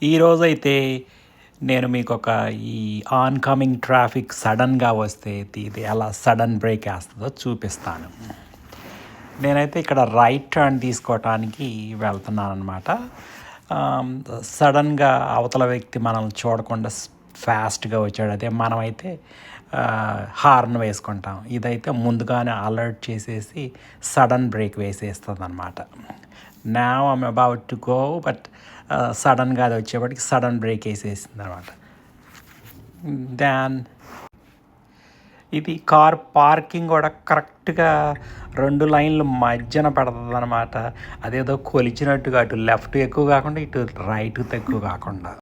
ఈరోజైతే నేను మీకు ఒక ఈ ఆన్ కమింగ్ ట్రాఫిక్ సడన్గా వస్తే ఇది ఎలా సడన్ బ్రేక్ వేస్తుందో చూపిస్తాను. నేనైతే ఇక్కడ రైట్ టర్న్ తీసుకోవటానికి వెళ్తున్నాను అనమాట. సడన్గా అవతల వ్యక్తి మనల్ని చూడకుండా ఫాస్ట్గా వచ్చాడు. అదే మనమైతే హార్న్ వేసుకుంటాం. ఇదైతే ముందుగానే అలర్ట్ చేసేసి సడన్ బ్రేక్ వేసేస్తుంది అనమాట. Now I'm about to go but సడన్గా అది వచ్చేప్పటికి సడన్ బ్రేక్ వేసేసింది అనమాట. దాన్ ఇది కార్ పార్కింగ్ కూడా కరెక్ట్గా 2 లైన్లు మధ్యన పెడుతుంది అనమాట. అదేదో కొలిచినట్టుగా అటు లెఫ్ట్ ఎక్కువ కాకుండా ఇటు రైట్ ఎక్కువ కాకుండా.